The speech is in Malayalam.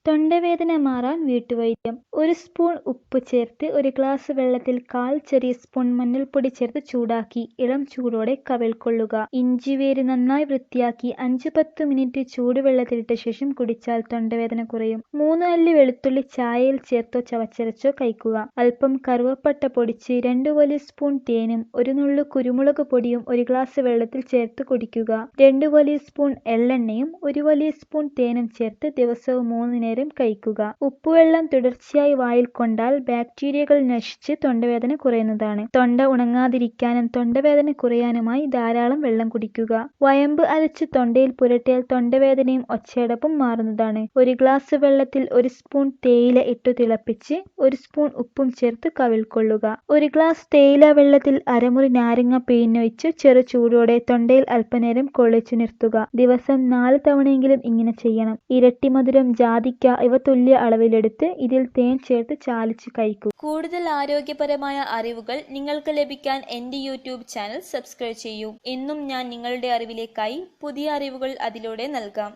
തൊണ്ടവേദന മാറാൻ വീട്ടുവൈദ്യം. 1 സ്പൂൺ ഉപ്പ് ചേർത്ത് 1 ഗ്ലാസ് വെള്ളത്തിൽ 1/4 ചെറിയ സ്പൂൺ മഞ്ഞൾപ്പൊടി ചേർത്ത് ചൂടാക്കി ഇളം ചൂടോടെ കവിൾക്കൊള്ളുക. ഇഞ്ചിവേര് നന്നായി വൃത്തിയാക്കി 5-10 മിനിറ്റ് ചൂടുവെള്ളത്തിലിട്ട ശേഷം കുടിച്ചാൽ തൊണ്ടവേദന കുറയും. 3 അല്ലി വെളുത്തുള്ളി ചായയിൽ ചേർത്തോ ചവച്ചരച്ചോ കഴിക്കുക. അല്പം കറുവപ്പട്ട പൊടിച്ച് 2 വലിയ സ്പൂൺ തേനും 1 നുള്ളു കുരുമുളക് പൊടിയും 1 ഗ്ലാസ് വെള്ളത്തിൽ ചേർത്ത് കുടിക്കുക. 2 വലിയ സ്പൂൺ എള്ളെണ്ണയും 1 വലിയ സ്പൂൺ തേനും ചേർത്ത് ദിവസവും 3 നേരം കഴിക്കുക. ഉപ്പുവെള്ളം തുടർച്ചയായി വായിൽ കൊണ്ടാൽ ബാക്ടീരിയകൾ നശിച്ച് തൊണ്ടവേദന കുറയുന്നതാണ്. തൊണ്ട ഉണങ്ങാതിരിക്കാനും തൊണ്ടവേദന കുറയാനുമായി ധാരാളം വെള്ളം കുടിക്കുക. വയമ്പ് അരച്ച് തൊണ്ടയിൽ പുരട്ടിയാൽ തൊണ്ടവേദനയും ഒച്ചയടപ്പും മാറുന്നതാണ്. 1 ഗ്ലാസ് വെള്ളത്തിൽ 1 സ്പൂൺ തേയില ഇട്ടു തിളപ്പിച്ച് 1 സ്പൂൺ ഉപ്പും ചേർത്ത് കവിൾക്കൊള്ളുക. 1 ഗ്ലാസ് തേയില വെള്ളത്തിൽ അരമുറി നാരങ്ങ പിഴിഞ്ഞൊഴിച്ച് ചെറു ചൂടോടെ തൊണ്ടയിൽ അല്പനേരം കൊള്ളിച്ചു നിർത്തുക. ദിവസം 4 തവണയെങ്കിലും ഇങ്ങനെ ചെയ്യണം. ഇരട്ടി മധുരം, ജാതിക്ക ഇവ തുല്യ അളവിലെടുത്ത് ഇതിൽ തേൻ ചേർത്ത് ചാലിച്ച് കഴിക്കുക. കൂടുതൽ ആരോഗ്യപരമായ അറിവുകൾ നിങ്ങൾക്ക് ലഭിക്കാൻ എൻ്റെ യൂട്യൂബ് ചാനൽ സബ്സ്ക്രൈബ് ചെയ്യൂ. എന്നും ഞാൻ നിങ്ങളുടെ അറിവിലേക്കായി പുതിയ അറിവുകൾ അതിലൂടെ നൽകാം.